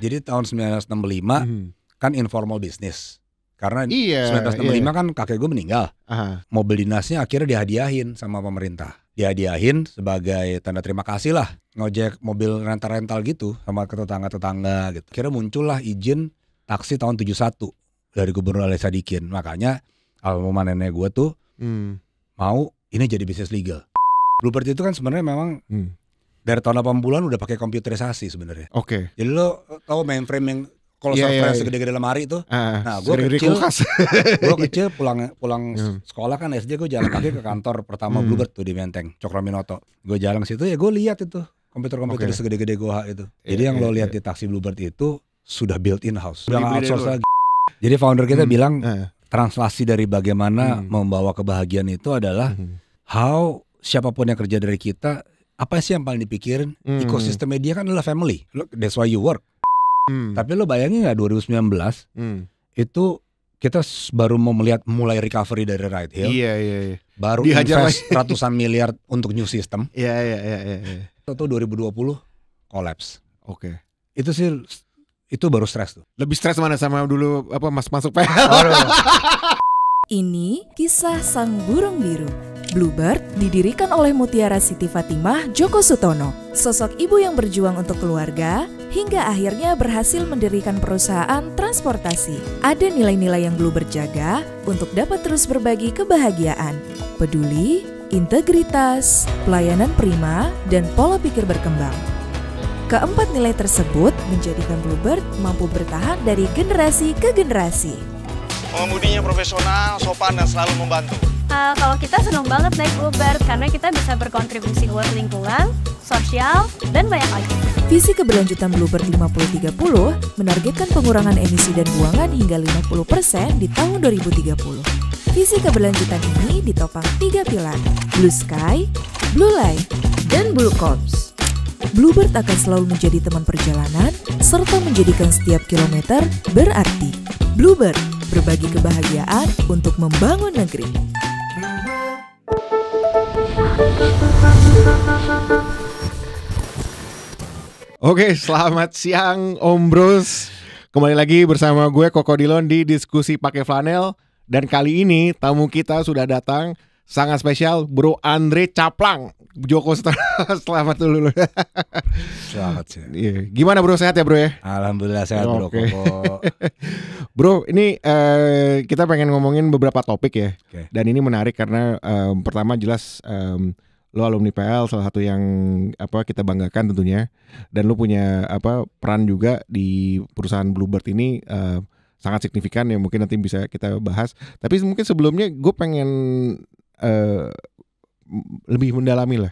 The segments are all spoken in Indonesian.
Jadi tahun 1965 kan informal business. Karena Iya, 1965 kan kakek gue meninggal. Mobil dinasnya akhirnya dihadiahin sama pemerintah. Dihadiahin sebagai tanda terima kasih lah. Ngojek mobil rental-rental gitu sama ke tetangga-tetangga gitu. Akhirnya muncullah izin taksi tahun 71 dari Gubernur Ali Sadikin. Makanya almarhum nenek gue tuh mau ini jadi bisnis legal. Bluebird itu kan sebenarnya memang dari tahun 80-an udah pakai komputerisasi sebenarnya. Oke. Jadi lo tahu mainframe yang kalau server segede-gede lemari itu. Nah, gue kecil pulang sekolah kan SD, gue jalan kaki ke kantor pertama Bluebird tuh di Menteng, Cokroaminoto. Gue jalan ke situ ya gue lihat itu komputer segede-gede goa itu. Jadi yang lo lihat di taksi Bluebird itu sudah built in house, sudah nggak outsource lagi. Jadi founder kita bilang translasi dari bagaimana membawa kebahagiaan itu adalah how siapapun yang kerja dari kita, apa sih yang paling dipikirin? Ekosistem media kan adalah family. Look, that's why you work. Tapi lo bayangin nggak 2019 itu kita baru mau melihat mulai recovery dari ride hail. Iya. Baru invest ratusan miliar untuk new system. Iya. Itu 2020 collapse. Oke. Itu baru stres tuh. Lebih stres mana sama dulu masuk PL? Ini kisah sang burung biru. Bluebird didirikan oleh Mutiara Siti Fatimah Djoko Sutono, sosok ibu yang berjuang untuk keluarga hingga akhirnya berhasil mendirikan perusahaan transportasi. Ada nilai-nilai yang Bluebird jaga untuk dapat terus berbagi kebahagiaan, peduli, integritas, pelayanan prima, dan pola pikir berkembang. Keempat nilai tersebut menjadikan Bluebird mampu bertahan dari generasi ke generasi. Pengemudinya profesional, sopan, dan selalu membantu. Kalau kita senang banget naik Bluebird karena kita bisa berkontribusi buat lingkungan, sosial, dan banyak lagi. Visi keberlanjutan Bluebird 5030 menargetkan pengurangan emisi dan buangan hingga 50% di tahun 2030. Visi keberlanjutan ini ditopang 3 pilar: Blue Sky, Blue Life, dan Blue Corps. Bluebird akan selalu menjadi teman perjalanan serta menjadikan setiap kilometer berarti. Bluebird, berbagi kebahagiaan untuk membangun negeri. Oke, selamat siang Om Bros. Kembali lagi bersama gue Koko Dilon di Diskusi Pakai Flanel. Dan kali ini tamu kita sudah datang, sangat spesial, Bro Andre Caplang Djoko Sutono. Selamat dulu. Selamat sih. Gimana bro, sehat ya bro ya? Alhamdulillah sehat bro. Koko. Bro, ini kita pengen ngomongin beberapa topik ya. Dan ini menarik karena pertama jelas lo alumni PL, salah satu yang kita banggakan tentunya. Dan lo punya peran juga di perusahaan Bluebird ini sangat signifikan ya, mungkin nanti bisa kita bahas. Tapi mungkin sebelumnya gue pengen lebih mendalami lah.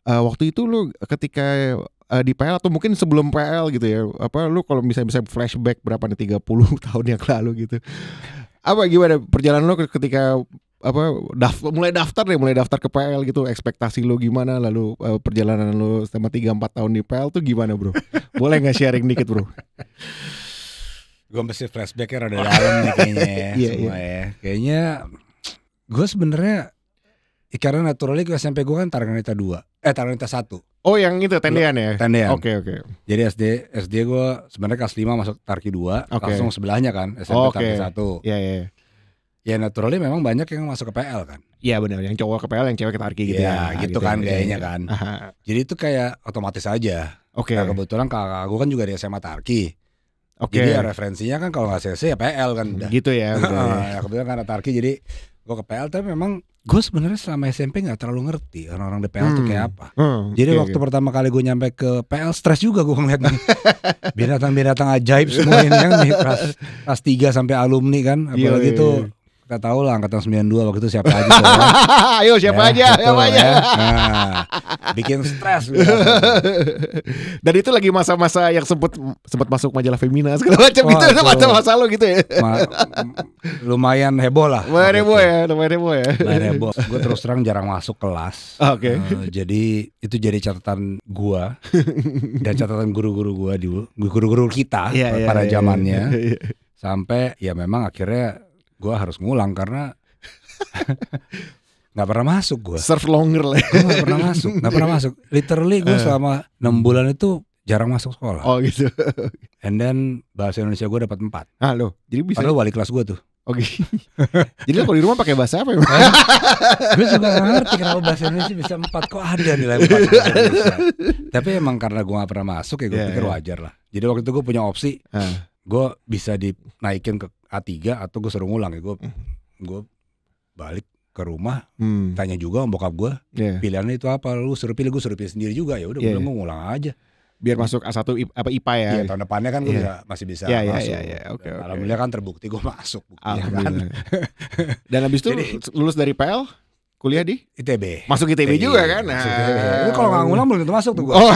Waktu itu lu ketika di PL atau mungkin sebelum PL gitu ya, lu kalau bisa flashback berapa nih 30 tahun yang lalu gitu. Gimana perjalanan lu ketika mulai daftar ke PL gitu, ekspektasi lu gimana, lalu perjalanan lu selama 3-4 tahun di PL tuh gimana bro? Boleh nggak sharing dikit bro? Gue mesti flashbacknya rada dalam nih kayaknya ya, semua ya. Kayaknya gue sebenarnya karena naturally ke SMP gue kan Tarunita 1. Oh yang itu tendean ya? Tendean. Oke. Jadi SD gue sebenarnya kelas 5 masuk Tarki 2, langsung sebelahnya kan SMP Tarki 1. Iya. Ya naturally memang banyak yang masuk ke PL kan. Iya benar, yang cowok ke PL, yang cewek ke Tarki gitu ya. Gitu kan kayaknya kan. Jadi itu kayak otomatis aja. Nah, kebetulan kakak gue kan juga di SMA Tarki. Jadi ya referensinya kan kalau nggak CC ya PL kan udah. Gitu ya. Ya kebetulan karena Tarki jadi gue ke PL, tapi memang gue sebenarnya selama SMP nggak terlalu ngerti orang-orang di PL tuh kayak apa. Jadi waktu pertama kali gue nyampe ke PL, stres juga gue ngeliat nih binatang-binatang ajaib semua ini kan nih, kelas 3 sampai alumni kan, apalagi tuh kita tahu lah angkatan 92 waktu itu siapa aja tuh, ya. Ayo siapa aja. Nah, bikin stres. Dan itu lagi masa-masa yang sempat masuk majalah Femina segala macam gitu, masa-masa lo gitu ya. Lumayan heboh lah. Lumayan heboh ya. Gue terus terang jarang masuk kelas. Jadi itu jadi catatan gua dan catatan guru-guru gua dulu, guru-guru kita pada zamannya. Sampai ya memang akhirnya gue harus ngulang karena nggak pernah masuk gue. Serve longer lah. Gue nggak pernah masuk. Literally gue selama 6 bulan itu jarang masuk sekolah. Oh gitu. And then bahasa Indonesia gue dapat 4. Loh, jadi bisa. Padahal wali kelas gue tuh. Oke. Jadi lo kalau di rumah pakai bahasa apa ya? Gue juga gak ngerti kenapa bahasa Indonesia bisa 4. Kok ada nilai 4? Tapi emang karena gue gak pernah masuk ya gue pikir wajar lah. Jadi waktu itu gue punya opsi, gue bisa dinaikin ke A3 atau gue suruh ngulang ya. Gue balik ke rumah, tanya juga sama bokap gue, pilihannya itu apa? Lu suruh pilih, gue suruh pilih sendiri juga. Ya udah, gue ngulang aja. Biar masuk A1 IPA ya. Iya, tahun depannya kan gue masih bisa masuk. Oke. Alhamdulillah kan terbukti gue masuk. Alhamdulillah. Kan? Dan habis itu lulus dari PL, kuliah di ITB. Masuk ITB juga kan? Itu kalau nggak ngulang belum tentu masuk tuh gue. Oh.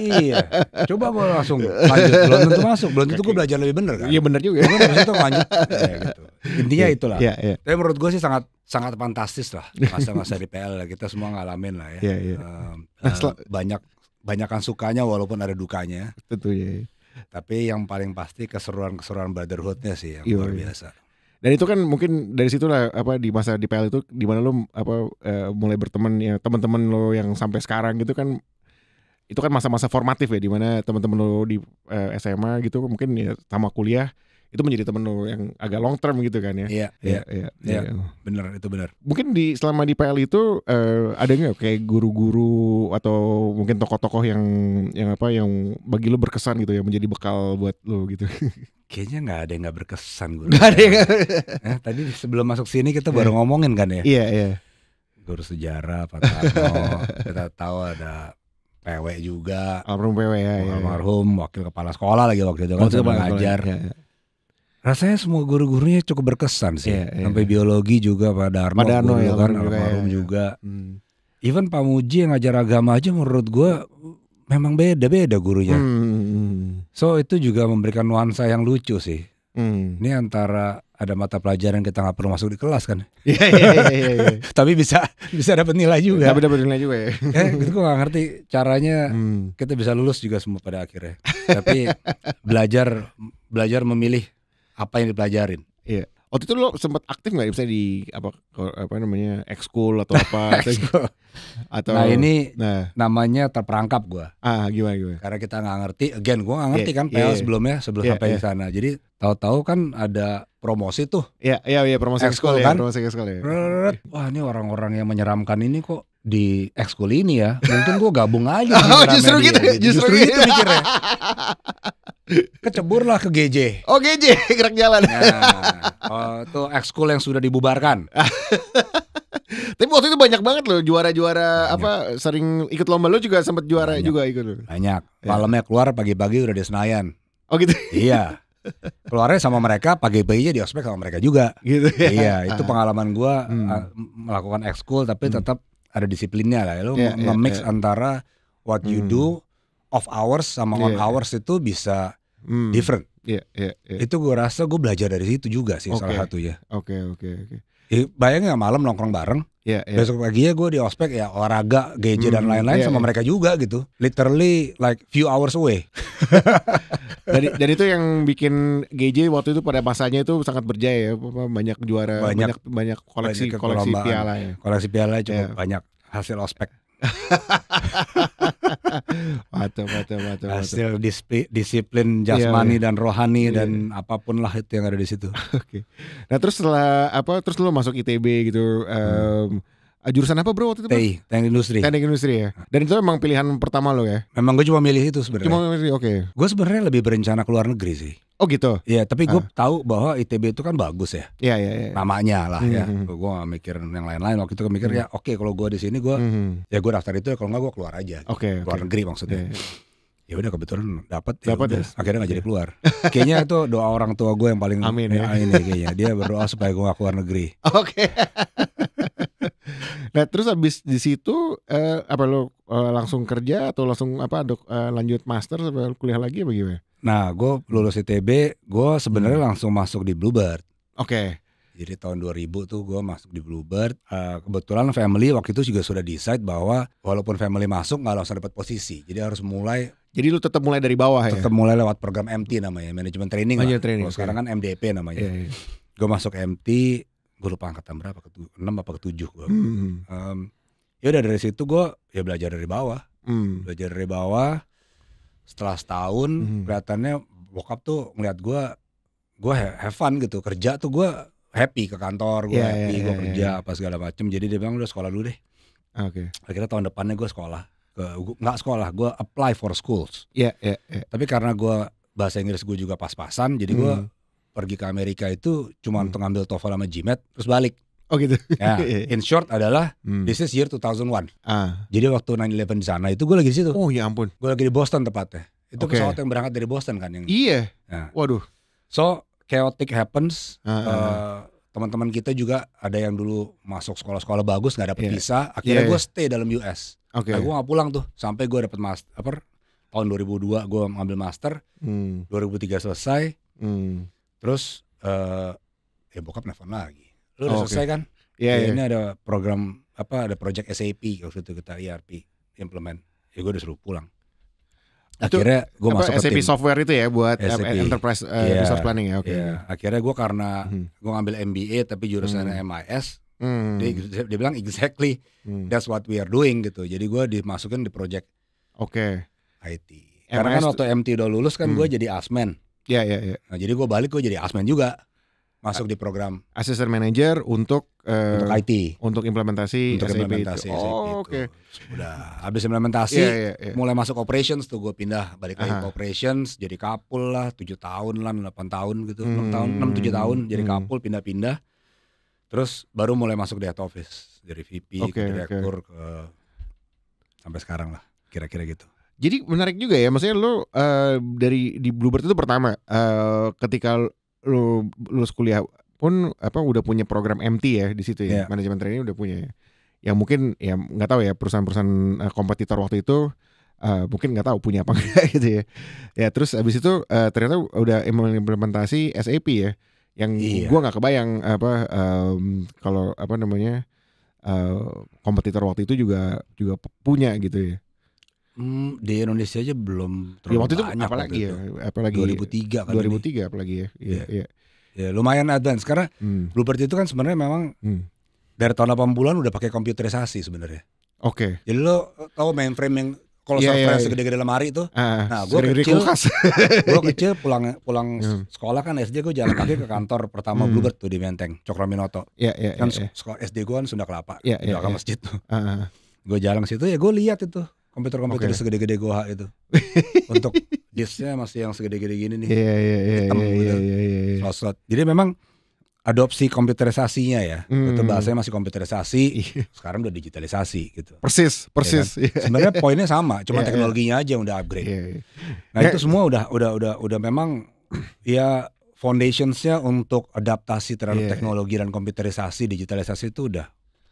Iya. Coba gue langsung lanjut, belum tentu masuk. Belum tentu gue belajar lebih bener kan? Iya bener juga. Gue dari situ lanjut. Gitu. Intinya itulah. Tapi menurut gue sih sangat fantastis lah masa-masa di PL. Kita semua ngalamin lah ya. Banyakan sukanya walaupun ada dukanya. Tentu ya. Tapi yang paling pasti keseruan brotherhoodnya sih yang luar biasa. Dan itu kan mungkin dari situlah di masa di PL itu di mana lo mulai berteman ya, teman-teman lo yang sampai sekarang gitu kan, itu kan masa-masa formatif ya, di mana teman-teman lo di SMA gitu mungkin ya sama kuliah itu menjadi temen lo yang agak long term gitu kan ya. Iya. Benar, itu benar. Mungkin selama di PL itu ada nggak kayak guru-guru atau mungkin tokoh-tokoh yang bagi lo berkesan gitu ya, menjadi bekal buat lo gitu? Kayaknya nggak ada yang nggak berkesan guru. Nggak ada. Tadi sebelum masuk sini kita baru ngomongin kan ya. Iya. Guru sejarah Pak Tarno, kita tahu ada PW juga. Almarhum PW ya. Almarhum wakil kepala sekolah lagi waktu itu kan mengajar. Rasanya semua guru-gurunya cukup berkesan sih. Sampai biologi juga Pak Darno ya, kan, almarhum juga. Even Pak Muji yang ngajar agama aja menurut gue memang beda-beda gurunya. So itu juga memberikan nuansa yang lucu sih. Ini antara ada mata pelajaran kita nggak perlu masuk di kelas kan. Iya. Tapi bisa dapat nilai juga. Dapat nilai juga ya. Gitu gue nggak ngerti caranya kita bisa lulus juga semua pada akhirnya. Tapi belajar memilih apa yang dipelajarin. Iya. Waktu itu lo sempat aktif nggak bisa di apa namanya ekskul atau apa? Atau ini namanya terperangkap gue. Gimana? Karena kita nggak ngerti. Again gue nggak ngerti kan PL sebelum sampai di sana. Jadi tahu-tahu kan ada promosi tuh. Iya promosi ekskul kan. Promosi ekskul ya. Wah ini orang-orang yang menyeramkan ini kok di ekskul ini ya. Mungkin gue gabung aja. Justru gitu mikirnya. Kecebur lah ke GJ. Oh GJ gerak jalan. Tuh ekskul yang sudah dibubarkan. Tapi waktu itu banyak banget loh juara-juara sering ikut lomba, lo juga sempat juara juga ikut lo. Banyak. Malamnya keluar pagi-pagi udah di Senayan. Oh gitu. Iya. Keluarnya sama mereka, pagi-paginya di ospek sama mereka juga. Gitu. Iya, itu pengalaman gua melakukan ekskul tapi tetap ada disiplinnya lah. Lo nge-mix antara what you do off hours sama on hours itu bisa different. Itu gue rasa gue belajar dari situ juga sih salah satunya. Oke. Bayangin malam nongkrong bareng. Besok paginya gue di ospek ya olahraga, GJ dan lain-lain sama mereka juga gitu. Literally like few hours away. Dan itu yang bikin GJ waktu itu pada masanya itu sangat berjaya ya. Banyak juara, banyak koleksi piala ya. Koleksi piala cukup banyak hasil ospek. Mantap. Hasil disiplin jasmani dan rohani dan apapun lah itu yang ada di situ. Oke. Nah terus setelah terus lo masuk ITB gitu, jurusan apa bro waktu itu? Teknik industri ya. Dan itu emang pilihan pertama lo ya? Memang gue cuma milih itu sebenarnya. Oke. Gue sebenarnya lebih berencana keluar negeri sih. Oh gitu? Iya, tapi gue tahu bahwa ITB itu kan bagus ya. Iya. Namanya lah ya. Gue gak mikir yang lain-lain. Waktu itu gue mikir oke, kalau gue di sini gue ya gue daftar itu, kalau nggak gue keluar aja. Keluar negeri maksudnya. Ya udah kebetulan dapat ya. Akhirnya nggak jadi keluar. Kayaknya itu doa orang tua gue yang paling amin ya. Ini kayaknya dia berdoa supaya gue gak keluar negeri. Oke. Nah terus habis di situ lo langsung kerja atau langsung lanjut master sampai kuliah lagi apa gimana? Nah gue lulus ITB, gue sebenarnya langsung masuk di Bluebird. Oke. Jadi tahun 2000 tuh gue masuk di Bluebird. Kebetulan family waktu itu juga sudah decide bahwa walaupun family masuk gak langsung dapat posisi. Jadi harus mulai. Jadi lu tetap mulai dari bawah ya? Tetap mulai lewat program MT namanya, Management Training lah. Kalau sekarang kan MDP namanya. Gue masuk MT, gue lupa angkatan berapa, ke-6 apa ke-7 gue. Ya udah dari situ gue ya belajar dari bawah. setelah setahun kelihatannya bokap tuh ngeliat gue have fun gitu, kerja tuh gue happy ke kantor, gue happy, gue kerja apa segala macem. Jadi dia bilang udah sekolah dulu deh. Akhirnya tahun depannya gue sekolah, gue apply for schools. Tapi karena gue bahasa Inggris gue juga pas-pasan, jadi gue pergi ke Amerika itu cuma untuk ngambil TOEFL sama GMAT terus balik. Oh gitu. Ya, in short adalah this is year 2001. Jadi waktu 9/11 di sana itu gue lagi di situ. Oh ya ampun. Gue lagi di Boston tepatnya. Itu pesawat yang berangkat dari Boston kan yang. Iya. Nah. Waduh. So chaotic happens. Teman-teman kita juga ada yang dulu masuk sekolah-sekolah bagus nggak dapet visa. Akhirnya gue stay dalam US. Nah, gue nggak pulang tuh sampai gue dapet master. Tahun 2002 gue ngambil master. 2003 selesai. Terus bokap nelfon lagi. Lu udah selesai kan? Ini ada program ada project SAP waktu itu kita ERP implement. Ya gue udah suruh pulang. Akhirnya gue masuk ke SAP tim software itu ya buat SAP. enterprise resource planning ya. Akhirnya gue karena gue ngambil MBA tapi jurusannya MIS. Dia bilang exactly that's what we are doing gitu. Jadi gue dimasukin di project IT. Karena kan waktu MT udah lulus kan gue jadi asmen. Nah jadi gue balik gue jadi asmen juga. Masuk di program assistant manager untuk IT, untuk implementasi SAP itu. Udah habis implementasi mulai masuk operations tuh gue pindah balik lagi ke operations jadi kapul lah 7 tahun lah 8 tahun gitu 6 7 tahun jadi kapul pindah-pindah terus baru mulai masuk di head office dari VP ke direktur ke sampai sekarang lah kira-kira gitu. Jadi menarik juga ya maksudnya lo dari di Bluebird itu pertama ketika lu lulus kuliah pun udah punya program MT ya di situ ya manajemen training udah punya ya. Yang mungkin ya nggak tahu ya perusahaan-perusahaan kompetitor waktu itu mungkin nggak tahu punya apa enggak gitu ya. Ya terus abis itu ternyata udah implementasi SAP ya. Yang gua nggak kebayang kalau kompetitor waktu itu juga punya gitu ya. Di Indonesia aja belum terlalu waktu itu banyak apalagi 2003 kan 2003 apalagi ya. Ya lumayan advance karena Bluebird itu kan sebenarnya memang dari tahun 80-an udah pakai komputerisasi sebenarnya. Jadi lo tahu mainframe yang kalau server segede-gede lemari itu. Nah, gue kecil pulang sekolah kan SD gue jalan kaki ke kantor pertama Bluebird tuh di Menteng, Cokroaminoto. Kan sekolah SD gue kan Sunda Kelapa, di belakang masjid tuh. Gue jalan ke situ ya gue lihat itu komputer segede-gede goha itu. Untuk disknya masih yang segede-gede gini nih. Hitam gitu. Slot. Jadi memang adopsi komputerisasinya ya. Itu bahasanya masih komputerisasi. Sekarang udah digitalisasi gitu. Persis. Ya kan? Sebenarnya poinnya sama, cuma teknologinya aja yang udah upgrade. Nah, itu semua udah memang ya foundationsnya untuk adaptasi terhadap teknologi dan komputerisasi, digitalisasi itu udah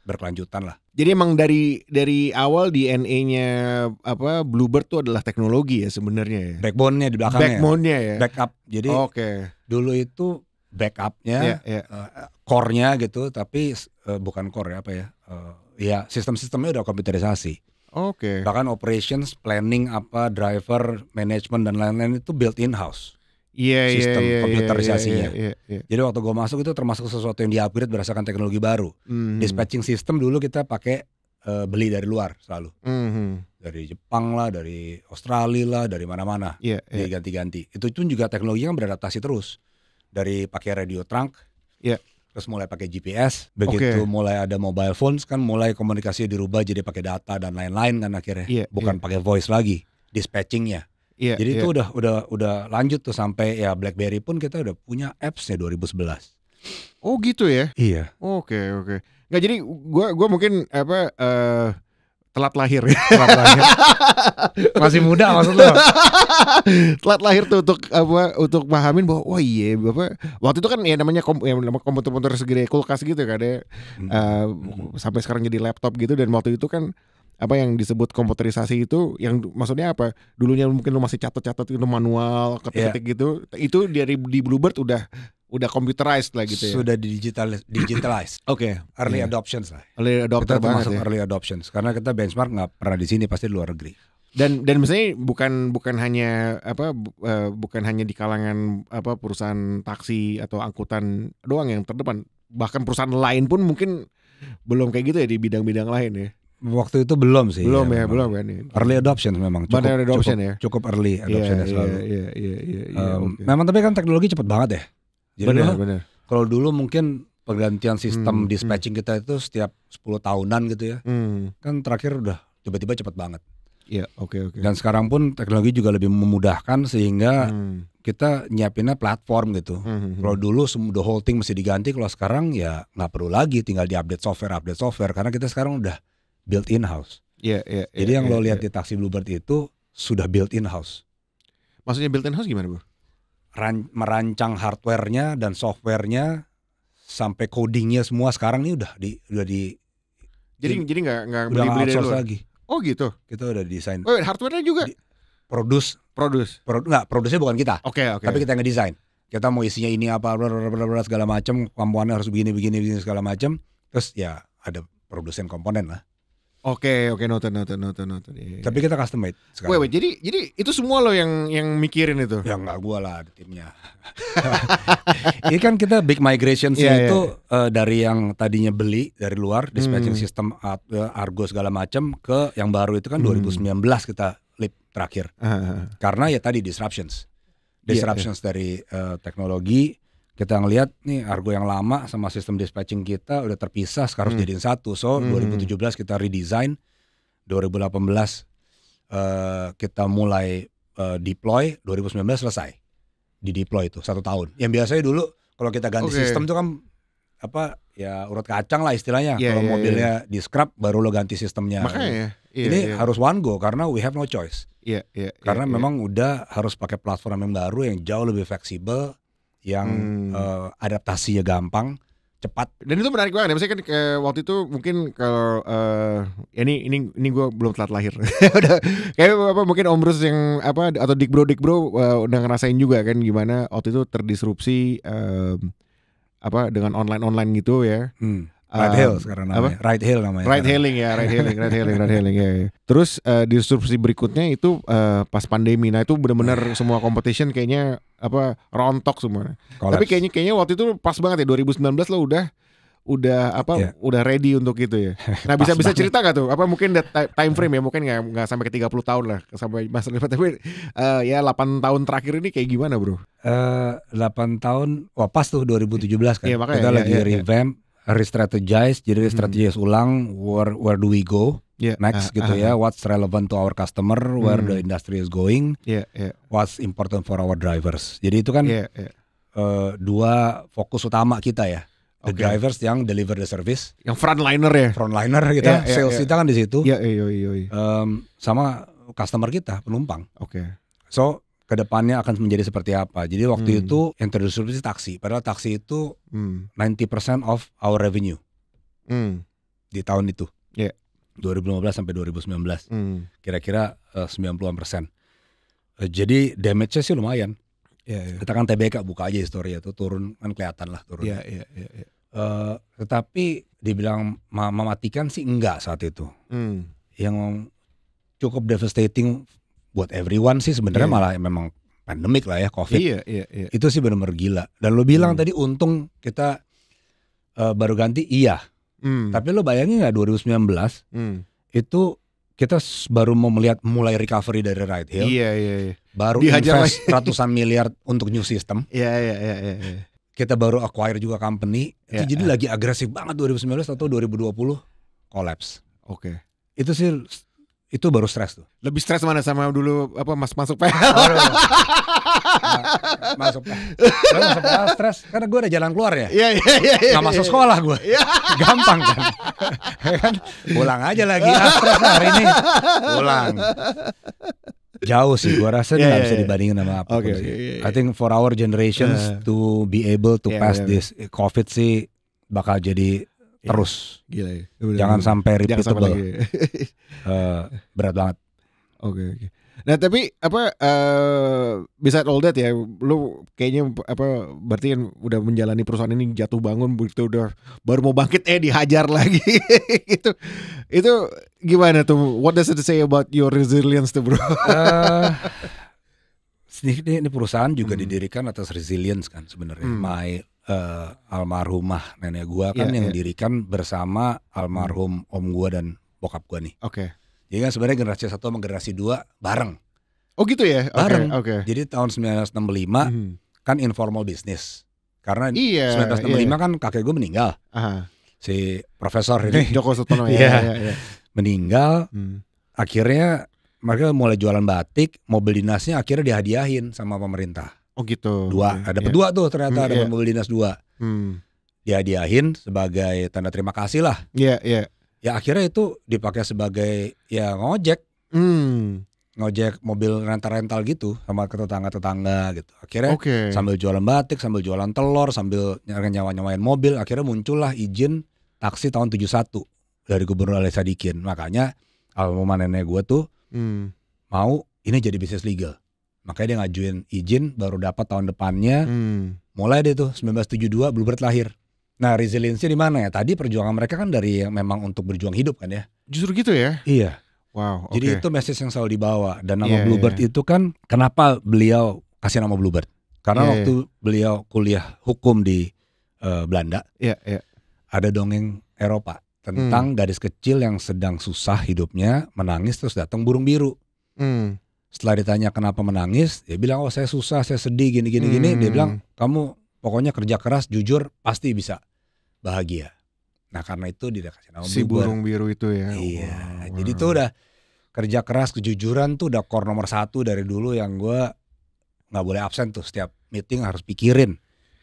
berkelanjutan lah. Jadi emang dari awal DNA-nya Bluebird tuh adalah teknologi ya sebenarnya ya. Backbone-nya di belakangnya. Backbone-nya ya. Backup. Jadi dulu itu backup-nya, core-nya gitu, tapi bukan core ya sistem-sistemnya udah komputerisasi. Bahkan operations, planning driver, management dan lain-lain itu built in-house. Sistem komputerisasinya. Jadi waktu gue masuk itu termasuk sesuatu yang di-upgrade berdasarkan teknologi baru. Dispatching system dulu kita pakai beli dari luar selalu. Dari Jepang lah, dari Australia lah, dari mana-mana. Diganti-ganti. Itu pun juga teknologi yang beradaptasi terus. Dari pakai radio trunk, terus mulai pakai GPS. Begitu mulai ada mobile phones kan mulai komunikasi dirubah jadi pakai data dan lain-lain kan akhirnya. Bukan pakai voice lagi, dispatchingnya. Jadi itu udah lanjut tuh sampai ya BlackBerry pun kita udah punya apps-nya 2011. Oh gitu ya? Iya. Oke. Nggak jadi gua mungkin telat lahir. Masih muda maksud lo? Telat lahir tuh untuk pahamin bahwa waktu itu kan ya namanya komputer segede kulkas gitu kan ya. Sampai sekarang jadi laptop gitu dan waktu itu kan yang disebut komputerisasi itu yang maksudnya apa? Dulunya mungkin lu masih catat-catat itu manual, ketik-ketik gitu. Itu di Bluebird udah computerized lah gitu ya. Sudah digitalized. Early adoptions lah. Early adopter kita termasuk ya. Early adoptions karena kita benchmark nggak pernah di sini, pasti di luar negeri. Dan misalnya bukan hanya di kalangan perusahaan taksi atau angkutan doang yang terdepan. Bahkan perusahaan lain pun mungkin belum kayak gitu ya di bidang-bidang lain ya. Waktu itu belum sih. Belum ya, belum kan. Early adoption memang. Cukup early adoption selalu. Memang tapi kan teknologi cepet banget ya. Jadi benar. Kalau dulu mungkin pergantian sistem dispatching kita itu setiap 10 tahunan gitu ya. Kan terakhir udah tiba-tiba cepet banget. Iya, oke. Dan sekarang pun teknologi juga lebih memudahkan sehingga kita nyiapinnya platform gitu. Kalau dulu the whole thing mesti diganti, kalau sekarang ya nggak perlu lagi, tinggal di-update software karena kita sekarang udah built in house. Iya. Jadi yang lo lihat di taksi Bluebird itu sudah built in house. Maksudnya built in house gimana, Bro? Merancang hardware-nya dan software-nya sampai codingnya semua sekarang ini udah di jadi nggak beli outsource lagi. Oh gitu. Kita udah desain. Oh, hardware-nya juga produce. Enggak, produksinya bukan kita. Oke. Tapi kita yang ngedesain. Kita mau isinya ini apa segala macam, komponen harus begini segala macam. Terus ya ada produsen komponen lah. Oke, note. Tapi kita custom made sekarang. Wait, jadi itu semua lo yang mikirin itu? Ya enggak, gua lah ada timnya. Ini kan kita big migration itu dari yang tadinya beli dari luar, dispatching system Argo segala macam ke yang baru itu kan 2019 kita leap terakhir. Karena ya tadi disruptions dari teknologi. Kita ngelihat nih Argo yang lama sama sistem dispatching kita udah terpisah, sekarang harus jadiin satu. So 2017 kita redesign, 2018 kita mulai deploy, 2019 selesai di deploy itu 1 tahun. Yang biasanya dulu kalau kita ganti sistem itu kan urut kacang lah istilahnya. Kalau mobilnya di scrap baru lo ganti sistemnya. Makanya ini harus one go karena we have no choice. Karena memang udah harus pakai platform yang baru yang jauh lebih fleksibel, yang adaptasinya gampang, cepat. Dan itu menarik banget. Maksudnya kan waktu itu mungkin kalau ini gue belum telat lahir. Kayak mungkin Om Bruce yang atau Dik Bro udah ngerasain juga kan gimana waktu itu terdisrupsi dengan online gitu ya. Ride hail sekarang namanya. Ride hailing ya. Terus disrupsi berikutnya itu pas pandemi. Nah itu benar-benar semua competition kayaknya rontok semua. Collapse. Tapi kayaknya waktu itu pas banget ya 2019 lo udah ready untuk itu ya. Nah bisa cerita nggak tuh? Mungkin time frame ya, mungkin nggak sampai ke 30 tahun lah sampai masa depan. Tapi 8 tahun terakhir ini kayak gimana, Bro? 8 tahun, pas tuh 2017 kan. Ya, makanya, kita lagi revamp, re-strategize, jadi re-strategize ulang where do we go next gitu ya, what's relevant to our customer, where the industry is going, what's important for our drivers. Jadi itu kan dua fokus utama kita ya. The drivers yang deliver the service, yang frontliner kita, sales kita kan di situ. Sama customer kita, penumpang. So kedepannya akan menjadi seperti apa. Jadi waktu itu yang terdisrupsi taksi. Padahal taksi itu 90% of our revenue di tahun itu. 2015 sampai 2019. Kira-kira 90%. Jadi damage-nya sih lumayan. Kita kan TBK, buka aja histori itu, turun kan kelihatan lah turun. Tetapi dibilang mematikan sih enggak saat itu. Yang cukup devastating buat everyone sih sebenarnya malah memang pandemik lah ya, COVID. Itu sih benar-benar gila. Dan lo bilang tadi untung kita baru ganti, tapi lo bayangin nggak 2019 itu kita baru mau melihat mulai recovery dari ride hail. Baru invest ratusan miliar untuk new system. Kita baru acquire juga company. Itu jadi lagi agresif banget 2019 atau 2020 collapse. Itu sih. Itu baru stres tuh. Lebih stres mana sama dulu masuk PL? Masuk PL stres karena gue udah jalan keluar ya. Nggak masuk sekolah gue. Gampang kan. Pulang aja lagi. Stres hari ini. Pulang. Jauh sih, gue rasa nggak bisa dibandingin sama apa sih. I think for our generations to be able to pass this COVID sih bakal jadi terus. Gila ya. Jangan sampai repeatable. Berat banget. Oke. Nah tapi besides all that ya, lu kayaknya berarti kan udah menjalani perusahaan ini jatuh bangun, begitu udah baru mau bangkit dihajar lagi. Itu gimana tuh? What does it say about your resilience tuh, Bro? Ini perusahaan juga didirikan atas resilience kan sebenarnya. Almarhumah nenek gua kan yang dirikan bersama almarhum om gua dan bokap gue nih. Oke. Jadi kan sebenarnya generasi 1 sama generasi 2 bareng. Oh gitu ya? Bareng. Oke. Jadi tahun 1965 kan informal business. Karena 1965 kan kakek gue meninggal. Si profesor ini Joko Sutono meninggal. Akhirnya mereka mulai jualan batik, mobil dinasnya akhirnya dihadiahin sama pemerintah. Oh gitu. Dapat 2 tuh ternyata, dapat mobil dinas 2. Dihadiahin sebagai tanda terima kasih lah. Iya. Ya akhirnya itu dipakai sebagai ya ngojek. Ngojek mobil rental gitu sama ke tetangga-tetangga gitu. Akhirnya sambil jualan batik, sambil jualan telur, sambil nyawa-nyawain mobil, akhirnya muncullah izin taksi tahun 71 dari Gubernur Ali Sadikin. Makanya almarhum nenek gue tuh mau ini jadi bisnis legal. Makanya dia ngajuin izin, baru dapat tahun depannya. Mulai deh tuh 1972 Bluebird lahir. Nah, resilience-nya di mana ya? Tadi perjuangan mereka kan dari yang memang untuk berjuang hidup kan ya. Justru gitu ya? Iya. Wow. Jadi itu message yang selalu dibawa. Dan nama Bluebird itu kan kenapa beliau kasih nama Bluebird? Karena waktu beliau kuliah hukum di Belanda, ada dongeng Eropa tentang gadis kecil yang sedang susah hidupnya, menangis terus datang burung biru. Setelah ditanya kenapa menangis, dia bilang oh saya susah, saya sedih gini. Dia bilang kamu pokoknya kerja keras, jujur pasti bisa bahagia. Nah karena itu dia kasih nama si burung biru itu ya. Iya. Jadi itu udah kerja keras, kejujuran tuh udah core nomor 1 dari dulu yang gue nggak boleh absen tuh, setiap meeting harus pikirin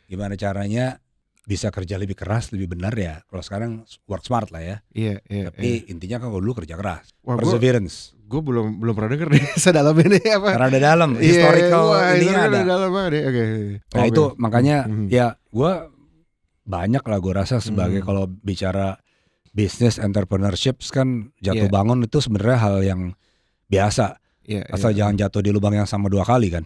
gimana caranya bisa kerja lebih keras, lebih benar ya. Kalau sekarang work smart lah ya. Iya. Tapi intinya kan kalau dulu kerja keras. Wah, Perseverance. Gue belum pernah denger deh sedalam ini apa. Karena ada dalam historical ininya ada. Dalam, Nah itu makanya ya gue banyak lah gue rasa sebagai kalau bicara business entrepreneurship kan jatuh bangun itu sebenarnya hal yang biasa. Asal jangan jatuh di lubang yang sama 2 kali kan.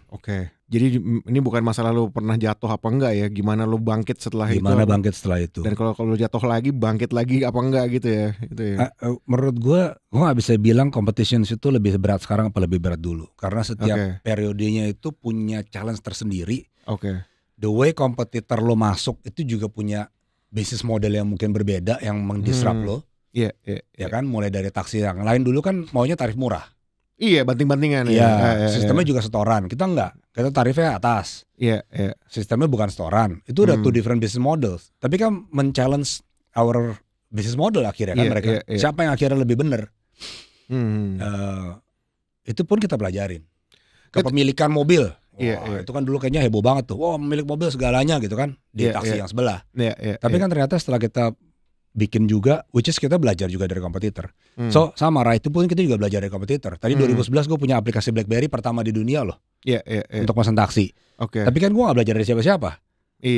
Jadi ini bukan masalah lu pernah jatuh apa enggak ya, gimana lu bangkit setelah itu. Gimana bangkit setelah itu. Dan kalau lu jatuh lagi, bangkit lagi apa enggak gitu ya. Itu ya. Menurut gue gak bisa bilang competition itu lebih berat sekarang apa lebih berat dulu. Karena setiap periodenya itu punya challenge tersendiri. The way kompetitor lo masuk itu juga punya bisnis model yang mungkin berbeda yang mendisrupt lo. Ya kan, mulai dari taksi yang lain dulu kan maunya tarif murah. Iya, banting-bantingan. Sistemnya juga setoran. Kita enggak. Kita tarifnya atas. Sistemnya bukan setoran. Itu udah 2 different business models. Tapi kan men-challenge our business model akhirnya kan mereka. Siapa yang akhirnya lebih benar? Itu pun kita pelajarin. Kepemilikan mobil. Itu kan dulu kayaknya heboh banget tuh. Wah, pemilik mobil segalanya gitu kan di taksi yang sebelah. Tapi kan ternyata setelah kita bikin juga, which is kita belajar juga dari kompetitor. So sama itu pun kita juga belajar dari kompetitor. Tadi 2011 gue punya aplikasi BlackBerry pertama di dunia loh. Untuk pesan taksi. Tapi kan gue gak belajar dari siapa-siapa.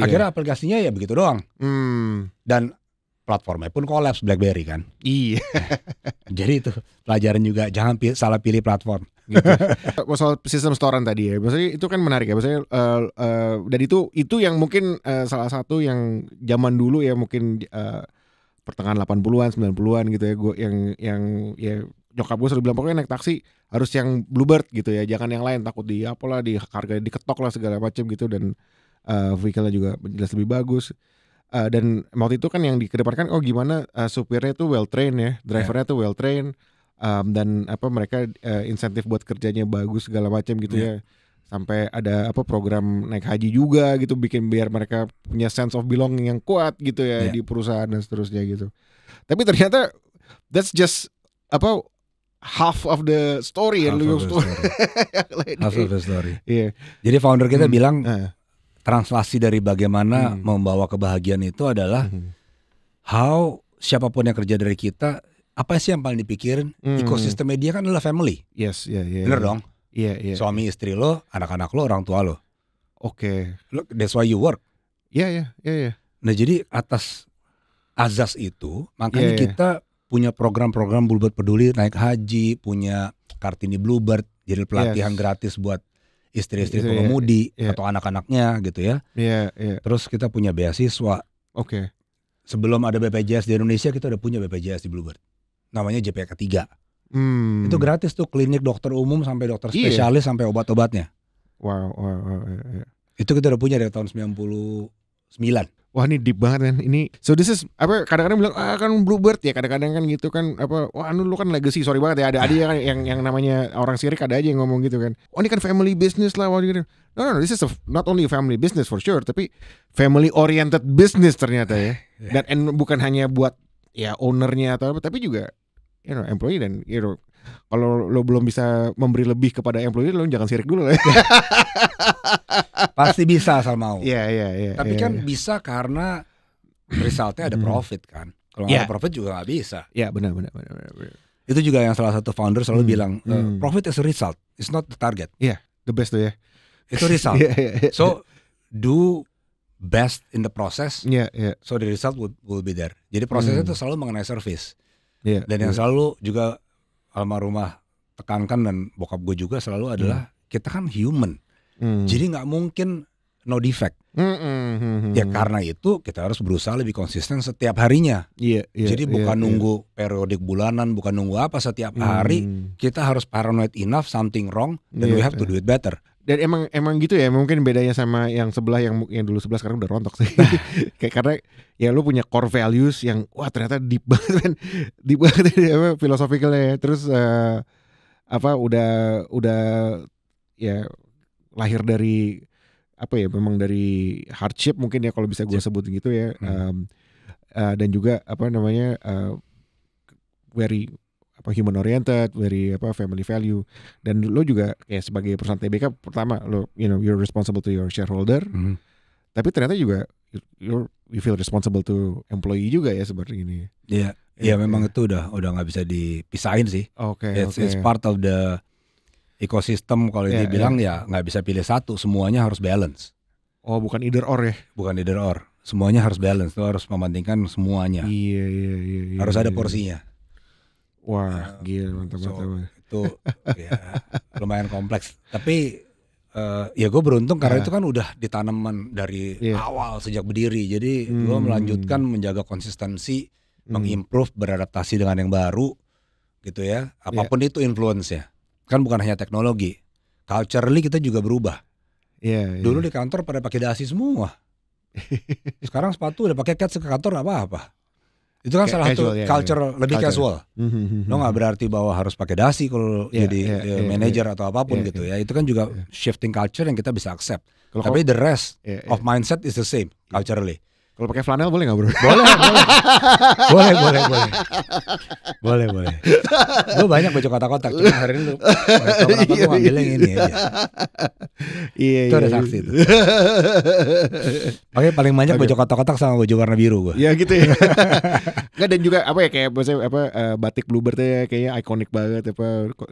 Akhirnya aplikasinya ya begitu doang. Dan platformnya pun kolaps BlackBerry kan. Jadi itu pelajaran juga, jangan salah pilih platform. Gitu. Soal sistem setoran tadi ya, maksudnya itu kan menarik ya, maksudnya dan itu yang mungkin salah satu yang zaman dulu ya mungkin pertengahan 80-an 90-an gitu ya, gue yang ya nyokap gue selalu bilang pokoknya naik taksi harus yang Bluebird gitu ya, jangan yang lain, takut di apalah, di harga diketok lah segala macam gitu, dan vehicle-nya juga jelas lebih bagus. Dan waktu itu kan yang dikedepankan gimana supirnya tuh well trained ya, drivernya tuh well trained, dan mereka insentif buat kerjanya bagus segala macam gitu ya. Sampai ada program naik haji juga gitu, bikin biar mereka punya sense of belonging yang kuat gitu ya di perusahaan dan seterusnya gitu. Tapi ternyata that's just half of the story ya, half of the story. Jadi founder kita bilang translasi dari bagaimana membawa kebahagiaan itu adalah how siapapun yang kerja dari kita, apa sih yang paling dipikirin? Ekosistem media kan adalah family. Bener dong? Suami istri lo, anak-anak lo, orang tua lo. That's why you work. Nah jadi atas azas itu makanya kita punya program-program Bluebird Peduli, naik haji, punya Kartini Bluebird, jadi pelatihan gratis buat istri-istri pengemudi atau anak-anaknya gitu ya. Terus kita punya beasiswa. Sebelum ada BPJS di Indonesia, kita udah punya BPJS di Bluebird. Namanya JPK 3. Itu gratis tuh, klinik dokter umum sampai dokter spesialis sampai obat-obatnya. Wow. Itu kita udah punya dari tahun 99. Wah ini deep banget kan ini. So this is apa kadang-kadang bilang kan Bluebird ya, kadang-kadang kan gitu kan apa wah lu kan legacy, sorry banget ya ada yang namanya orang sirik ada aja yang ngomong gitu kan. Oh ini kan family business lah gitu. No, this is not only a family business for sure, tapi family oriented business ternyata ya. Dan bukan hanya buat ya ownernya atau apa, tapi juga employee dan kalau lo belum bisa memberi lebih kepada employee, lo jangan sirik dulu lah. Pasti bisa asal mau. Iya. Tapi kan bisa karena resultnya ada profit kan. Kalau nggak ada profit juga nggak bisa. Iya benar. Itu juga yang salah satu founder selalu bilang, profit is a result, it's not the target. Iya, the best tuh ya. Itu result. So do best in the process. So the result will be there. Jadi prosesnya itu selalu mengenai service. Dan yang selalu juga almarhumah tekankan dan bokap gue juga selalu adalah kita kan human. Jadi nggak mungkin no defect. Ya karena itu kita harus berusaha lebih konsisten setiap harinya. Jadi bukan nunggu periodik bulanan, bukan nunggu apa, setiap hari kita harus paranoid enough something wrong dan we have to do it better. Dan emang gitu ya, mungkin bedanya sama yang sebelah yang dulu sebelah sekarang udah rontok sih. Kayak karena ya lu punya core values yang wah ternyata deep banget kan. Deep banget apa philosophical-nya. Terus udah ya lahir dari apa ya, memang dari hardship mungkin ya kalau bisa gue sebut gitu ya. Dan juga apa namanya very human oriented, very family value. Dan lo juga kayak sebagai perusahaan TBK pertama lo you're responsible to your shareholder. Tapi ternyata juga you feel responsible to employee juga ya seperti ini. Iya memang itu udah nggak bisa dipisahin sih. It's part of the ecosystem. Kalau dia bilang ya nggak bisa pilih satu, semuanya harus balance. Oh bukan either or ya? Bukan either or, semuanya harus balance. Lo harus mementingkan semuanya. Iya. Harus ada porsinya. Wah, gila mantap. Itu ya lumayan kompleks. Tapi ya gue beruntung karena itu kan udah ditanaman dari awal sejak berdiri. Jadi gue melanjutkan menjaga konsistensi, mengimprove, beradaptasi dengan yang baru, gitu ya. Apapun itu influence-nya. Kan bukan hanya teknologi, culturally kita juga berubah. Dulu di kantor pada pakai dasi semua. Sekarang sepatu udah pakai cats ke kantor nggak apa-apa. Itu kan salah satu culture lebih casual. Lo nggak berarti bahwa harus pakai dasi kalau jadi manager atau apapun gitu ya. Itu kan juga shifting culture yang kita bisa accept. Tapi the rest of mindset is the same culturally. Kalau pakai flanel boleh nggak bro? Boleh. Gue banyak baju kotak-kotak. Cuma hari ini gue ngambil yang ini aja. Itu ada saksi itu. Oke, paling banyak baju kotak-kotak sama baju warna biru gue. Ya gitu ya. Nggak, dan juga apa ya kayak batik Bluebird ya kayaknya ikonik banget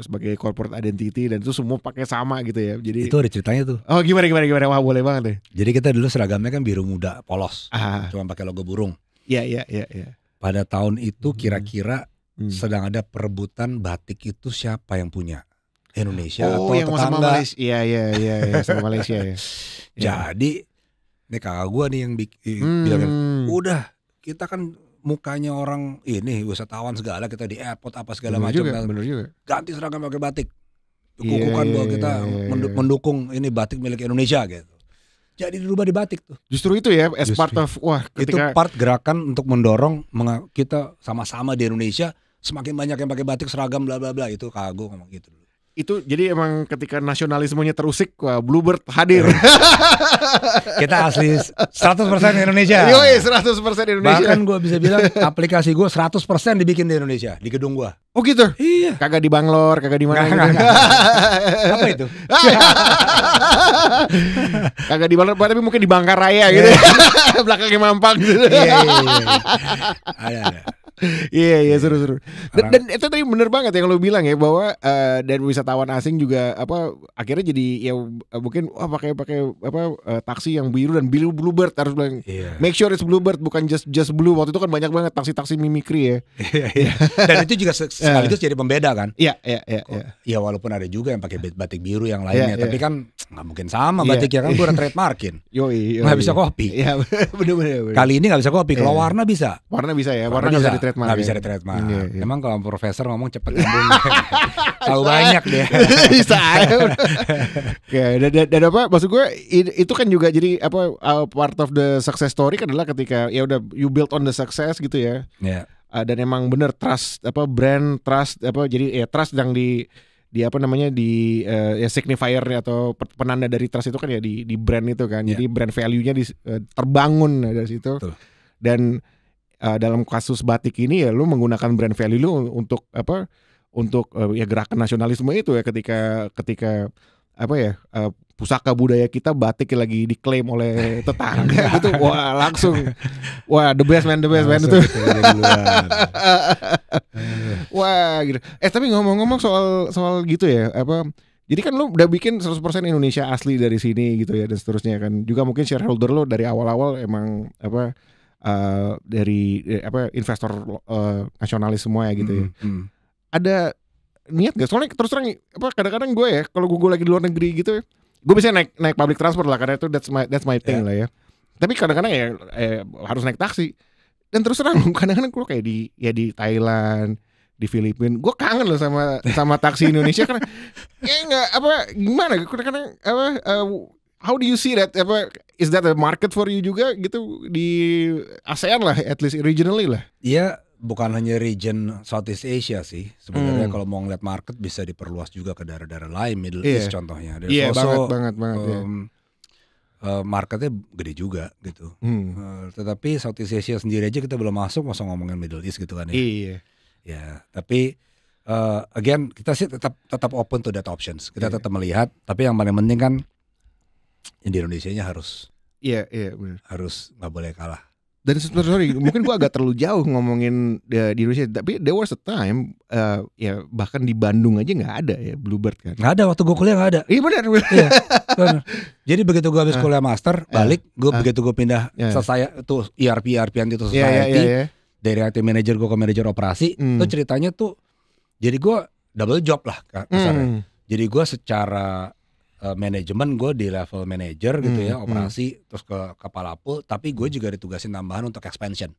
sebagai corporate identity, dan itu semua pakai sama gitu ya. Jadi itu ada ceritanya tuh. Oh gimana? Wah boleh banget ya. Jadi kita dulu seragamnya kan biru muda polos. Cuma pakai logo burung. Iya. Pada tahun itu kira-kira sedang ada perebutan batik itu siapa yang punya? Indonesia atau yang tetangga? Iya, sama Malaysia ya. Jadi ini kakak gue nih yang bilang, udah kita kan mukanya orang ini wisatawan segala, kita di airport apa segala macam. Bener juga. Ganti seragam pakai batik. Kukukan bahwa kita mendukung ini batik milik Indonesia gitu. Jadi dirubah di batik tuh. Justru itu ya, as part of itu part gerakan untuk mendorong kita sama-sama di Indonesia semakin banyak yang pakai batik seragam bla bla bla. Itu kagum ngomong gitu dulu. Itu jadi emang ketika nasionalismenya terusik, Bluebird hadir. Kita asli 100% Indonesia. Yoi, 100% Indonesia. Bahkan gue bisa bilang aplikasi gue 100% dibikin di Indonesia, di gedung gue. Oh gitu? Iya. Kagak di Banglor, kagak di mana gitu. Apa itu? Kagak di Banglor, tapi mungkin di Bangka Raya gitu. Belakangnya Mampang gitu. Iya. Ada. Iya seru. Dan itu tadi bener banget yang lo bilang ya, bahwa dan wisatawan asing juga akhirnya jadi ya mungkin pakai taksi yang biru dan biru Bluebird, harus bilang make sure it's Bluebird bukan just blue. Waktu itu kan banyak banget taksi mimikri ya. Iya. Dan itu juga sekaligus jadi pembeda kan. Iya. Ya walaupun ada juga yang pakai batik biru yang lainnya, tapi kan nggak mungkin sama batiknya kan gue udah trademarkin. Yoi. Nggak bisa kopi. Iya bener. Kali ini nggak bisa kopi. Kalau warna bisa. Warna bisa ya. Warna bisa di trademark. Nggak bisa di trademark. Emang kalau profesor ngomong cepet nyambung. Tahu banyak dia. Bisa. Ya dan apa? Maksud gue itu kan juga jadi apa part of the success story kan adalah ketika ya udah you build on the success gitu ya. Iya. Dan emang bener trust apa brand trust apa jadi ya trust yang di apa namanya di ya signifier atau penanda dari trust itu kan ya di brand itu kan. Jadi brand value-nya terbangun dari situ. Betul. Dan dalam kasus batik ini ya lu menggunakan brand value lu untuk apa? Untuk ya gerakan nasionalisme itu ya ketika apa ya pusaka budaya kita batik lagi diklaim oleh tetangga gitu langsung the best man itu wah gitu. Tapi ngomong-ngomong soal gitu ya apa jadi kan lu udah bikin 100% Indonesia asli dari sini gitu ya dan seterusnya kan juga mungkin shareholder lu dari awal-awal emang apa dari apa investor nasionalis semua ya gitu ya. Ada niat gak? Soalnya terus terang apa kadang-kadang gue ya kalau gue lagi di luar negeri gitu gue bisa naik public transport lah karena itu that's my thing lah ya. Tapi kadang-kadang ya harus naik taksi. Dan terus terang kadang-kadang gue kayak di Thailand, di Filipina, gue kangen loh sama taksi Indonesia karena nggak apa gimana? Kadang-kadang apa how do you see that? Apa is that a market for you juga gitu di ASEAN lah, at least regionally lah? Iya. Bukan hanya region Southeast Asia sih. Sebenarnya kalau mau ngeliat market bisa diperluas juga ke daerah-daerah lain, Middle East contohnya. Iya banget. Marketnya gede juga gitu. Tetapi Southeast Asia sendiri aja kita belum masuk, masa ngomongin Middle East gitu kan ya. Iya. Ya, tapi again kita sih tetap open to that options. Kita tetap melihat. Tapi yang paling penting kan di Indonesianya harus. Iya benar. Harus nggak boleh kalah. Dan sorry, mungkin gue agak terlalu jauh ngomongin di Indonesia, tapi there was a time ya bahkan di Bandung aja nggak ada ya Bluebird kan? Nggak ada, waktu gue kuliah nggak ada. Iya benar. Jadi begitu gue habis kuliah master, balik, begitu gue pindah selesai tuh ERP-an itu selesai IT, dari IT manager gue ke manajer operasi, tuh ceritanya tuh, jadi gue double job lah kasarnya. Jadi gue secara manajemen gue di level manager gitu ya operasi terus ke kepala pool tapi gue juga ditugasin tambahan untuk expansion.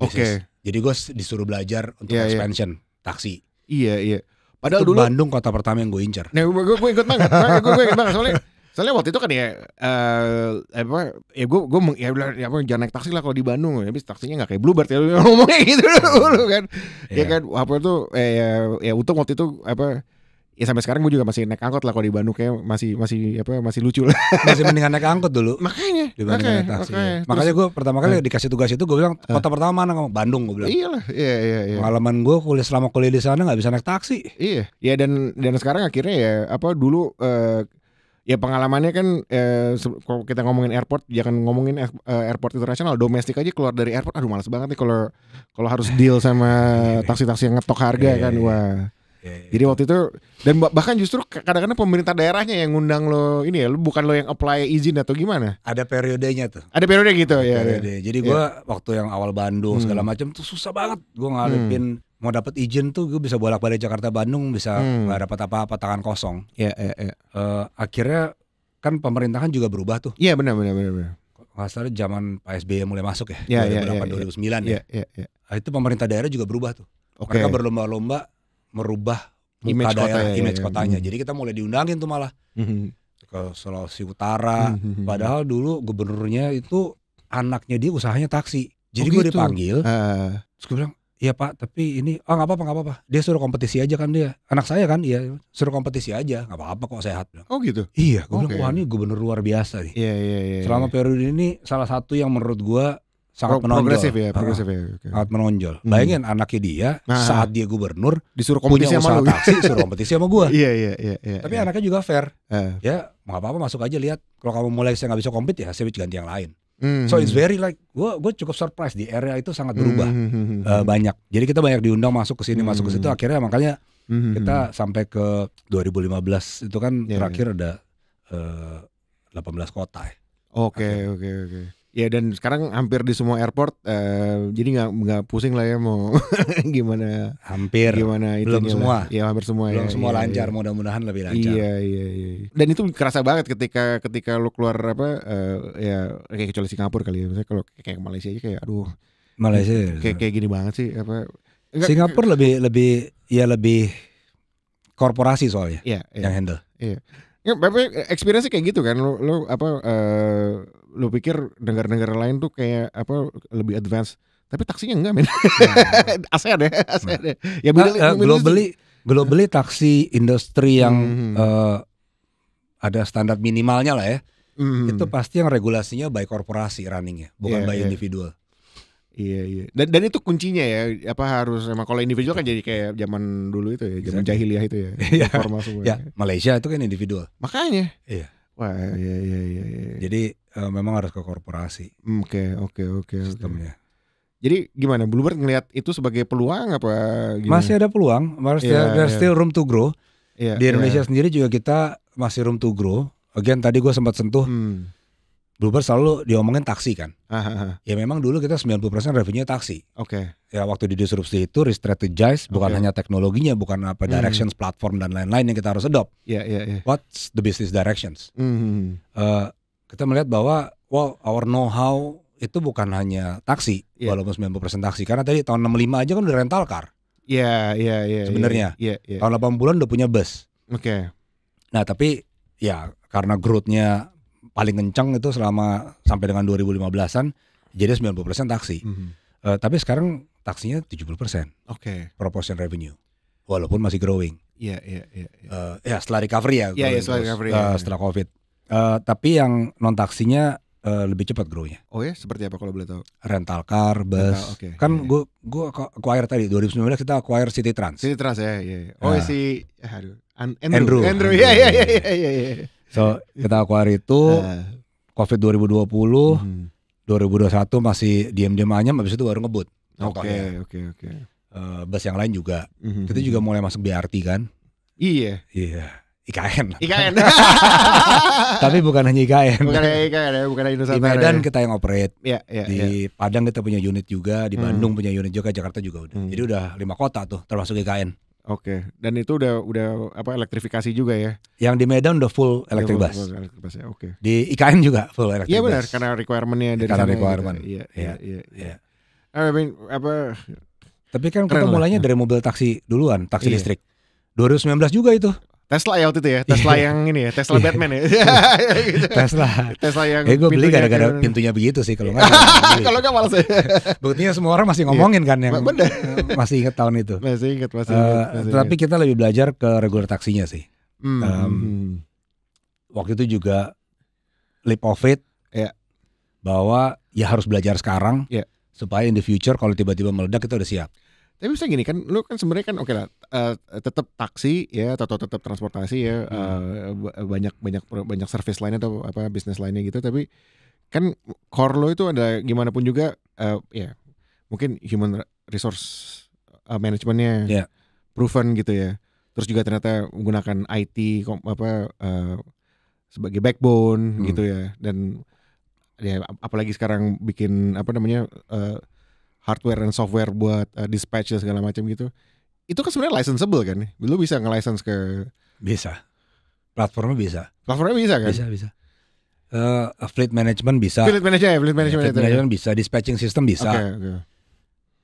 Oke. Jadi gue disuruh belajar untuk expansion taksi. Iya. Padahal itu dulu Bandung kota pertama yang gue incer. Nah gue ikut banget. Soalnya waktu itu kan ya gue jangan naik taksi lah kalau di Bandung. Tapi taksinya nggak kayak Bluebird ya ngomongnya gitu dulu kan. Ya kan apa itu ya untung waktu itu apa. Ya sampai sekarang gue juga masih naik angkot lah kalau di Bandung kayak masih lucu lah. Masih mendingan naik angkot dulu. Makanya dibanding naik taksi. Makanya gue pertama kali dikasih tugas itu gue bilang kota pertama mana kamu? Bandung gue bilang. Iyalah, iya. Pengalaman gue selama kuliah di sana nggak bisa naik taksi. Iya, ya dan sekarang akhirnya ya apa dulu ya pengalamannya kan kalau kita ngomongin airport jangan ngomongin airport internasional, domestik aja keluar dari airport aduh malas banget nih kalau harus deal sama taksi-taksi yang ngetok harga kan wah. Jadi waktu itu dan bahkan justru kadang-kadang pemerintah daerahnya yang ngundang lo ini ya, lo bukan lo yang apply izin atau gimana? Ada periodenya tuh. Ada periode gitu ya. Jadi gue waktu yang awal Bandung segala macam tuh susah banget. Gue ngadepin mau dapat izin tuh gue bisa bolak-balik Jakarta Bandung bisa nggak dapat apa-apa tangan kosong. Iya. Akhirnya kan pemerintahan juga berubah tuh. Iya benar. Nggak salah zaman Pak SBY mulai masuk ya. 2008 2009 ya. Itu pemerintah daerah juga berubah tuh. Mereka berlomba-lomba merubah image kotanya. Jadi kita mulai diundangin tuh malah ke Sulawesi Utara. Padahal dulu gubernurnya itu anaknya dia usahanya taksi. Jadi gue dipanggil. Terus gue bilang, iya Pak, tapi ini nggak apa-apa. Dia suruh kompetisi aja kan dia. Anak saya kan, iya suruh kompetisi aja, nggak apa-apa kok sehat. Oh gitu. Iya, gue bilang wah ini gubernur luar biasa nih. Iya. Selama periode ini salah satu yang menurut gue sangat menonjol. Progresif ya. Sangat menonjol. Bayangin anaknya dia saat dia gubernur disuruh kompetisi sama lu. Taksi, suruh kompetisi sama gua. Iya. Tapi anaknya juga fair. Ya, nggak apa-apa masuk aja lihat. Kalau kamu mulai saya nggak bisa compete ya, saya ganti yang lain. So it's very like gue cukup surprise di area itu sangat berubah banyak. Jadi kita banyak diundang masuk ke sini, masuk ke situ. Akhirnya makanya kita sampai ke 2015 itu kan terakhir ada 18 kota ya. Oke. Ya dan sekarang hampir di semua airport jadi nggak pusing lah ya mau gimana. Hampir. Gimana itu belum semua. Ya hampir semua. Belum ya, semua ya, lancar. Ya. Mudah-mudahan lebih lancar. Iya. Dan itu kerasa banget ketika lu keluar ya kayak kecuali Singapura kali ya. Misalnya kalau kayak Malaysia aja kayak aduh. Malaysia. Kayak gini banget sih apa. Singapura lebih korporasi soalnya. Iya. Yang handle. Iya. Ya, experience kayak gitu kan, lu pikir negara-negara lain tuh kayak apa lebih advance, tapi taksinya enggak men. ASEAN ya. Ya globally taksi industri yang ada standar minimalnya lah ya. Itu pasti yang regulasinya by korporasi runningnya, bukan by individual. Iya. Dan itu kuncinya ya, apa harus emang kalau individual kan jadi kayak zaman dulu itu ya, zaman jahiliyah itu ya. Formal semua. Ya, Malaysia itu kan individual. Makanya. Iya. Wah, iya. Jadi memang harus ke korporasi. Oke. Sistemnya. Jadi gimana? Bluebird ngelihat itu sebagai peluang apa gimana? Masih ada peluang, there's still room to grow. Di Indonesia sendiri juga kita masih room to grow. Again tadi gue sempat sentuh. Bluebird selalu diomongin taksi kan. Ya memang dulu kita 90% revenue taksi. Oke. Ya waktu didisrupsi itu re-strategize, bukan hanya teknologinya, bukan apa directions, platform dan lain-lain yang kita harus adopt. Iya. What's the business directions? Kita melihat bahwa our know-how itu bukan hanya taksi, walaupun 90% taksi. Karena tadi tahun 65 aja kan udah rental car. Iya. Sebenarnya. Tahun 80-an udah punya bus. Oke. Nah tapi ya karena growth-nya paling kencang itu selama sampai dengan 2015-an jadi 90% taksi. Tapi sekarang taksinya 70%. Oke. Proportion revenue. Walaupun masih growing. Iya. Ya setelah recovery ya. Iya, setelah recovery. Setelah Covid. Tapi yang non taksinya lebih cepat grownya. Oh ya, seperti apa kalau boleh tahu? Rental car, bus. Kan gue acquire tadi 2019 kita acquire City Trans. City Trans ya. Oh si Andrew. Iya. So kita acquire itu Covid 2020, 2021 masih diam-diam anyam, habis itu baru ngebut. Oke. Bus yang lain juga. Kita juga mulai masuk BRT kan? Iya. IKN. Tapi bukan hanya IKN. Bukan hanya Nusantara. Di Medan kita yang operate. Di Padang kita punya unit juga, di Bandung punya unit juga, Jakarta juga udah. Jadi udah 5 kota tuh termasuk IKN. Oke. Dan itu udah apa elektrifikasi juga ya? Yang di Medan udah full electric bus. Ya. Oke. Di IKN juga full electric bus. Iya benar, karena requirement-nya dari karena sana. Requirement. Iya. Tapi kan kita mulainya dari mobil taksi duluan, taksi listrik. 2019 juga itu. Tesla ya waktu itu ya, Tesla yang ini ya, Tesla Batman ya. Tesla yang gue beli gara-gara pintunya begitu sih kalau nggak. Kalau nggak malas ya. Buktinya semua orang masih ngomongin kan yang masih ingat tahun itu. Masih ingat. Tapi kita lebih belajar ke regular taksinya sih. Waktu itu juga leap of faith bahwa ya harus belajar sekarang supaya in the future kalau tiba-tiba meledak kita udah siap. Tapi bisa gini kan, lu kan sebenarnya kan oke lah, tetap taksi ya atau tetap transportasi ya, banyak service lainnya atau apa bisnis lainnya gitu. Tapi kan core lo itu ada gimana pun juga, ya mungkin human resource managementnya proven gitu ya. Terus juga ternyata menggunakan IT sebagai backbone gitu ya. Dan ya apalagi sekarang bikin apa namanya hardware dan software buat dispatch dan segala macam gitu. Itu kan sebenarnya licensable kan? Lu bisa nge-license ke... Bisa. Platformnya bisa. Platformnya bisa kan? Bisa. Fleet management bisa. Fleet management bisa. Dispatching system bisa. Okay.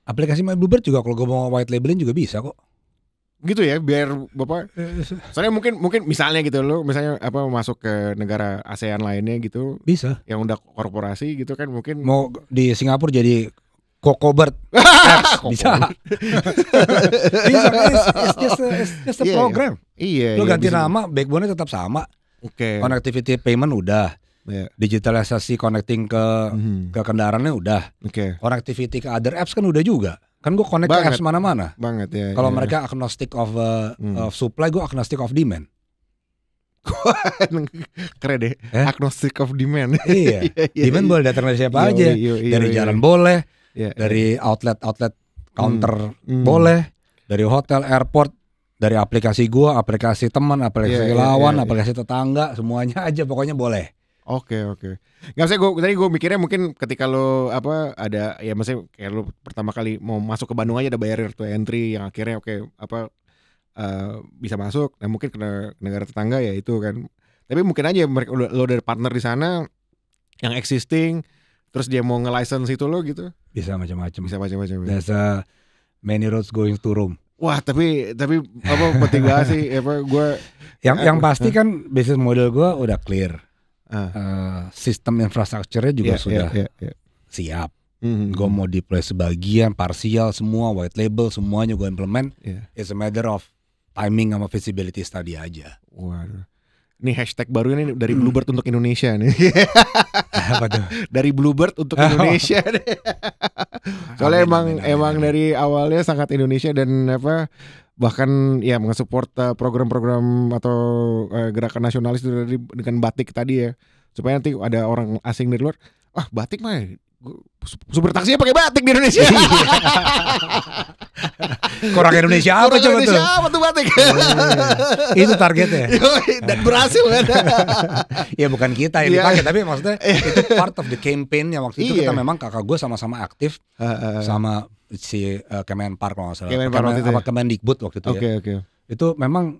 Aplikasi My Bluebird juga kalau gue mau white labelin juga bisa kok. Gitu ya, biar Bapak... Soalnya mungkin misalnya gitu, lu misalnya apa masuk ke negara ASEAN lainnya gitu. Bisa. Yang udah korporasi gitu kan mungkin... Mau di Singapura jadi... Kokobert bisa. It's just a program. Lu ganti nama, backbone-nya tetap sama. Connectivity payment udah. Digitalisasi connecting ke kendaraannya udah. Connectivity ke other apps kan udah juga. Kan gue connect ke apps mana-mana. Banget ya. Kalau mereka agnostic of supply, gue agnostic of demand. Keren deh. Agnostic of demand. Iya. Demand boleh datang dari siapa aja. Dari jalan boleh. Dari outlet counter boleh, dari hotel, airport, dari aplikasi gua, aplikasi teman, aplikasi lawan, aplikasi tetangga, semuanya aja pokoknya boleh. Oke. Nggak usah tadi gue mikirnya mungkin ketika lo ada ya maksudnya kayak lo pertama kali mau masuk ke Bandung aja ada barrier to entry yang akhirnya bisa masuk. Nah mungkin ke negara tetangga ya itu kan. Tapi mungkin aja lo dari partner di sana yang existing, terus dia mau nge-license itu lo gitu. Bisa macam-macam. There's many roads going to Rome. Wah tapi penting banget sih gue. Yang pasti kan bisnis model gue udah clear. Sistem infrastrukturnya juga sudah siap. Gue mau deploy sebagian, parsial, semua white label, semuanya gue implement. It's a matter of timing sama feasibility study aja. Waduh. Ini hashtag baru ini dari Bluebird untuk Indonesia nih. Apa tuh? Dari Bluebird untuk Indonesia nih. Soalnya emang dari awalnya sangat Indonesia dan bahkan ya mensupport program-program atau gerakan nasionalis dengan batik tadi ya. Supaya nanti ada orang asing dari luar, batik mah super taksinya pakai batik di Indonesia. Kurang Indonesia apa coba tuh? Apa tuh batik? Itu targetnya. Dan berhasil kan? Ya bukan kita yang dipakai, tapi maksudnya itu part of the campaign yang waktu itu kita memang kakak gue sama-sama aktif sama si Kemenpar kalau nggak salah. Kemendikbud waktu itu ya. Itu memang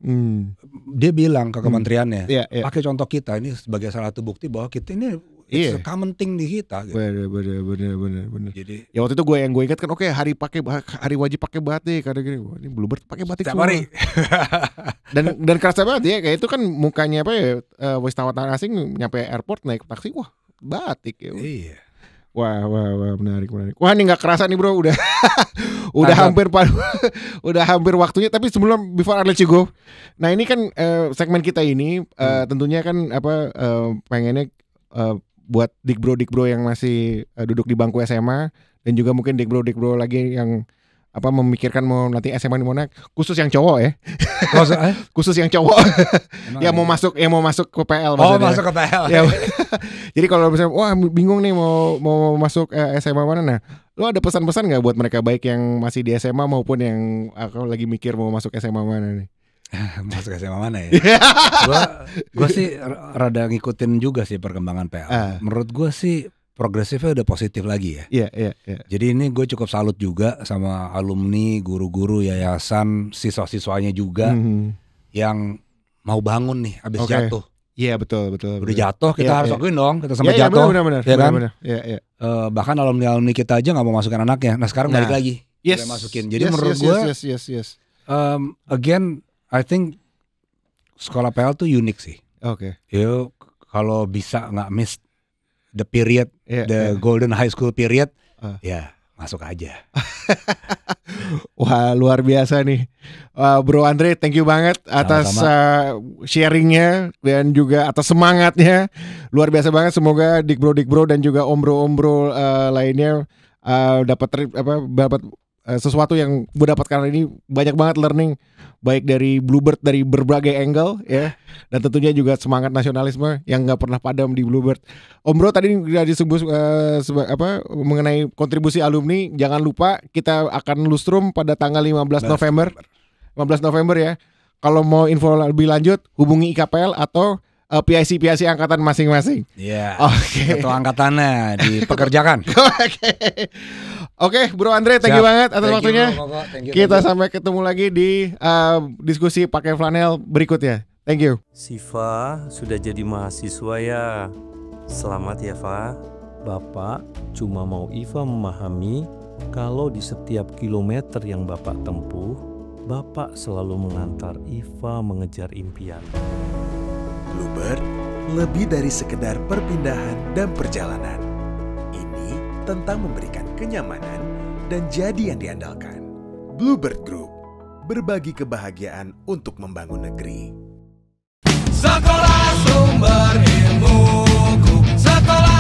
dia bilang ke kementeriannya, pakai contoh kita ini sebagai salah satu bukti bahwa kita ini it's a common thing di kita. Gitu. Bener. Jadi ya waktu itu gue ingat kan, hari wajib pakai batik, ada gini, ini Bluebird pakai batik setiap hari. dan kerasa banget ya, kayak itu kan mukanya wisatawan asing nyampe airport naik taksi, wah batik ya. Iya. Wah menarik. Wah ini nggak kerasa nih bro, udah hampir waktunya. Tapi sebelum before I let you go, nah ini kan segmen kita ini tentunya kan pengennya buat dikbro yang masih duduk di bangku SMA dan juga mungkin dikbro lagi yang memikirkan mau nanti SMA di mana, khusus yang cowok ya. Khusus yang cowok. Yang mau masuk ke PL maksudnya. Masuk ke PL. Ya. Jadi kalau misalnya bingung nih mau masuk SMA mana, nah lo ada pesan-pesan nggak buat mereka, baik yang masih di SMA maupun yang lagi mikir mau masuk SMA mana nih? Masuk SMA mana ya? Gue sih rada ngikutin juga sih perkembangan PL. Menurut gue sih progresifnya udah positif lagi ya. Iya. Jadi ini gue cukup salut juga sama alumni, guru-guru, yayasan, siswa-siswanya juga yang mau bangun nih abis jatuh. Iya betul. Udah jatuh kita harus akuin dong, kita sampai jatuh. Benar. Ya kan? Iya. Bahkan alumni kita aja nggak mau masukin anaknya. Nah sekarang balik lagi, boleh masukin. Jadi menurut gue, again, I think sekolah PL tuh unik sih. Oke. Yuk kalau bisa nggak miss the period, golden high school period, ya masuk aja. Wah luar biasa nih, Bro Andre, thank you banget atas sharingnya dan juga atas semangatnya, luar biasa banget. Semoga Dikbro dan juga Om-bro lainnya dapat sesuatu yang gue dapatkan ini, banyak banget learning baik dari Bluebird dari berbagai angle ya, dan tentunya juga semangat nasionalisme yang nggak pernah padam di Bluebird. Om Bro tadi sudah disebut mengenai kontribusi alumni, jangan lupa kita akan lustrum pada tanggal 15 November ya. Kalau mau info lebih lanjut hubungi IKPL atau PIC angkatan masing-masing. Iya. Oke. Ketua angkatannya dipekerjakan. Oke, Bro Andre, thank you banget atas waktunya. Kita sampai ketemu lagi di diskusi pakai flanel berikutnya. Thank you. Siva sudah jadi mahasiswa ya. Selamat ya, Fa. Bapak cuma mau Iva memahami kalau di setiap kilometer yang Bapak tempuh, Bapak selalu mengantar Iva mengejar impian. Bluebird lebih dari sekedar perpindahan dan perjalanan. Ini tentang memberikan kenyamanan dan jadi yang diandalkan. Bluebird Group, berbagi kebahagiaan untuk membangun negeri. Sekolah Sumber Ilmu, sekolah